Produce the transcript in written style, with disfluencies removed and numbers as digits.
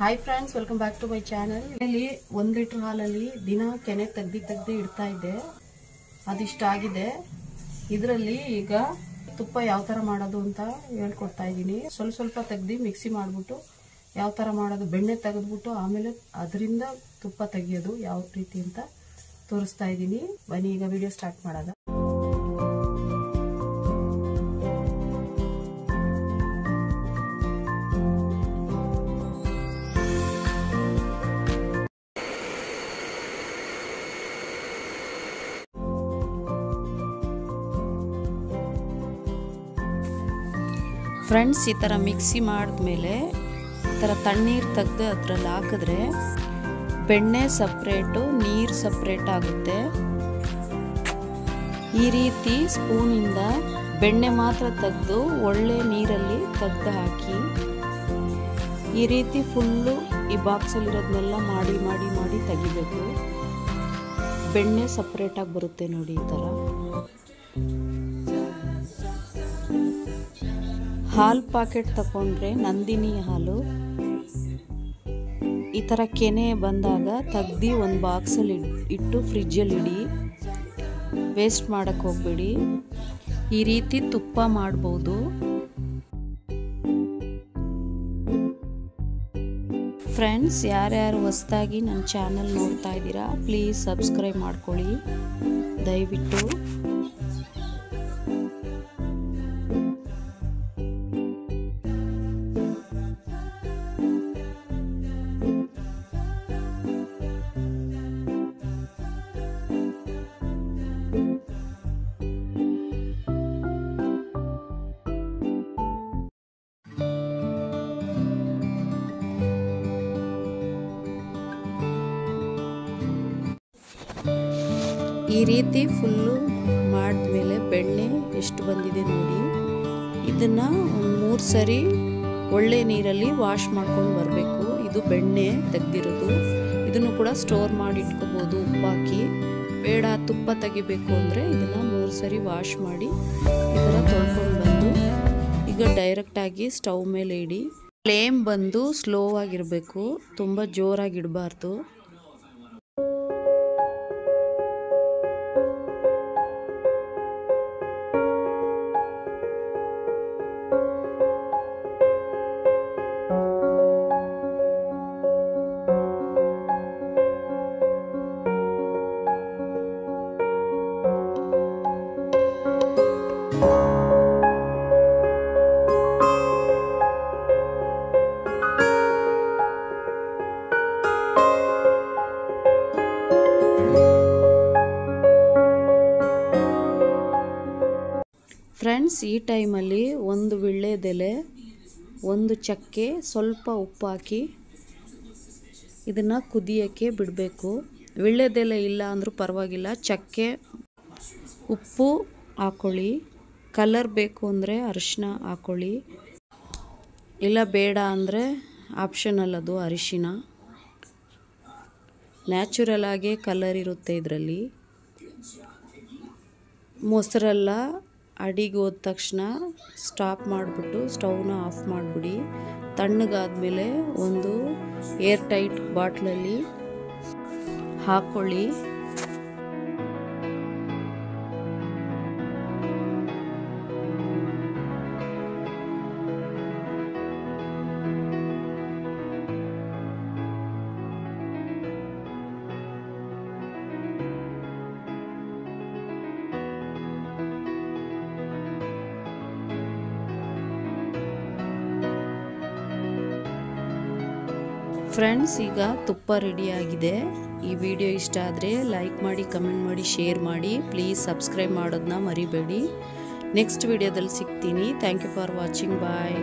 Hi friends, welcome back to my channel. ಇಲ್ಲಿ 1 litre ಹಾಲಲ್ಲಿ ದಿನ ಕೆನೆ ತೆಗ್ದು ಇಡ್ತಾ ಇದ್ದೆ. ಅದಿಷ್ಟ ಆಗಿದೆ. ಇದರಲ್ಲಿ ಈಗ ತುಪ್ಪ ಯಾವ ತರ ಮಾಡೋದು ಅಂತ ಹೇಳ್ಕೊಡ್ತಾ ಇದ್ದೀನಿ. ಸ್ವಲ್ಪ ತೆಗ್ದು ಮಿಕ್ಸಿ ಮಾಡ್ಬಿಟ್ಟು ಯಾವ ತರ ಮಾಡೋದು, ಬೆಣ್ಣೆ ತೆಗೆದ್ಬಿಟ್ಟು ಆಮೇಲೆ ಅದರಿಂದ ತುಪ್ಪ ತೆಗಿಯೋದು ಯಾವ ರೀತಿ ಅಂತ ತೋರಿಸ್ತಾ ಇದ್ದೀನಿ. ಬನ್ನಿ ಈಗ ವಿಡಿಯೋ ಸ್ಟಾರ್ಟ್ ಮಾಡೋದು. ಫ್ರೆಂಡ್ಸ್, ಈ ಥರ ಮಿಕ್ಸಿ ಮಾಡಿದ್ಮೇಲೆ ಈ ಥರ ತಣ್ಣೀರು ತೆಗೆದು ಅದರಲ್ಲಿ ಹಾಕಿದ್ರೆ ಬೆಣ್ಣೆ ಸಪ್ರೇಟು, ನೀರು ಸಪ್ರೇಟ್ ಆಗುತ್ತೆ. ಈ ರೀತಿ ಸ್ಪೂನಿಂದ ಬೆಣ್ಣೆ ಮಾತ್ರ ತೆಗೆದು ಒಳ್ಳೆ ನೀರಲ್ಲಿ ತೆಗೆದು ಹಾಕಿ ಈ ರೀತಿ ಫುಲ್ಲು ಈ ಬಾಕ್ಸಲ್ಲಿರೋದನ್ನೆಲ್ಲ ಮಾಡಿ ತೆಗಿಬೇಕು. ಬೆಣ್ಣೆ ಸಪ್ರೇಟಾಗಿ ಬರುತ್ತೆ ನೋಡಿ. ಈ ಥರ ಹಾಲು ಪ್ಯಾಕೆಟ್ ತಗೊಂಡ್ರೆ ನಂದಿನಿ ಹಾಲು ಈ ಥರ ಕೆನೆ ಬಂದಾಗ ತೆಗ್ದು ಒಂದು ಬಾಕ್ಸಲ್ಲಿ ಇಟ್ಟು ಫ್ರಿಜ್ಜಲ್ಲಿ ಇಡಿ. ವೇಸ್ಟ್ ಮಾಡೋಕ್ಕೆ ಹೋಗಬೇಡಿ. ಈ ರೀತಿ ತುಪ್ಪ ಮಾಡ್ಬೋದು. ಫ್ರೆಂಡ್ಸ್, ಯಾರ್ಯಾರು ಹೊಸದಾಗಿ ನನ್ನ ಚಾನಲ್ ನೋಡ್ತಾ ಇದ್ದೀರಾ ಪ್ಲೀಸ್ ಸಬ್ಸ್ಕ್ರೈಬ್ ಮಾಡ್ಕೊಳ್ಳಿ ದಯವಿಟ್ಟು. ಈ ರೀತಿ ಫುಲ್ಲು ಮಾಡಿದ್ಮೇಲೆ ಬೆಣ್ಣೆ ಎಷ್ಟು ಬಂದಿದೆ ನೋಡಿ. ಇದನ್ನು 3 ಸರಿ ಒಳ್ಳೆ ನೀರಲ್ಲಿ ವಾಶ್ ಮಾಡ್ಕೊಂಡು ಬರಬೇಕು. ಇದು ಬೆಣ್ಣೆ ತೆಗೆದಿರೋದು. ಇದನ್ನು ಕೂಡ ಸ್ಟೋರ್ ಮಾಡಿ ಇಟ್ಕೋಬೋದು ಉಪ್ಪಾಕಿ. ಬೇಡ ತುಪ್ಪ ತೆಗಿಬೇಕು ಅಂದರೆ ಇದನ್ನು 3 ಸರಿ ವಾಶ್ ಮಾಡಿ ಈ ಥರ ತೊಳ್ಕೊಂಡು ಬಂದು ಈಗ ಡೈರೆಕ್ಟಾಗಿ ಸ್ಟವ್ ಮೇಲೆ ಇಡಿ. ಫ್ಲೇಮ್ ಬಂದು ಸ್ಲೋ ಆಗಿರಬೇಕು, ತುಂಬ ಜೋರಾಗಿ ಇಡಬಾರ್ದು. ಫ್ರೆಂಡ್ಸ್, ಈ ಟೈಮಲ್ಲಿ 1 ವೀಳ್ಯದೆಲೆ, 1 ಚಕ್ಕೆ, ಸ್ವಲ್ಪ ಉಪ್ಪು ಹಾಕಿ ಇದನ್ನು ಕುದಿಯೋಕ್ಕೆ ಬಿಡಬೇಕು. ವೀಳ್ಯದೆಲೆ ಇಲ್ಲ ಅಂದರೂ ಪರವಾಗಿಲ್ಲ, ಚಕ್ಕೆ ಉಪ್ಪು ಹಾಕ್ಕೊಳ್ಳಿ. ಕಲರ್ ಬೇಕು ಅಂದರೆ ಅರಿಶಿನ ಹಾಕ್ಕೊಳ್ಳಿ, ಇಲ್ಲ ಬೇಡ ಅಂದರೆ ಆಪ್ಷನಲ್ ಅದು ಅರಿಶಿನ. ನ್ಯಾಚುರಲ್ ಆಗೇ ಕಲರ್ ಇರುತ್ತೆ ಇದರಲ್ಲಿ. ಮೊಸರೆಲ್ಲ ಅಡಿಗೆ ಹೋದ ತಕ್ಷಣ ಸ್ಟಾಪ್ ಮಾಡಿಬಿಟ್ಟು ಸ್ಟವ್ನ ಆಫ್ ಮಾಡಿಬಿಡಿ. ತಣ್ಣಗಾದ್ಮೇಲೆ ಒಂದು ಏರ್ ಟೈಟ್ ಬಾಟ್ಲಲ್ಲಿ ಹಾಕ್ಕೊಳ್ಳಿ. ಫ್ರೆಂಡ್ಸ್, ಈಗ ತುಪ್ಪ ರೆಡಿಯಾಗಿದೆ. ಈ ವಿಡಿಯೋ ಇಷ್ಟ ಆದರೆ ಲೈಕ್ ಮಾಡಿ, ಕಮೆಂಟ್ ಮಾಡಿ, ಶೇರ್ ಮಾಡಿ. ಪ್ಲೀಸ್ ಸಬ್ಸ್ಕ್ರೈಬ್ ಮಾಡೋದನ್ನ ಮರಿಬೇಡಿ. ನೆಕ್ಸ್ಟ್ ವಿಡಿಯೋದಲ್ಲಿ ಸಿಗ್ತೀನಿ. Thank you for watching. Bye.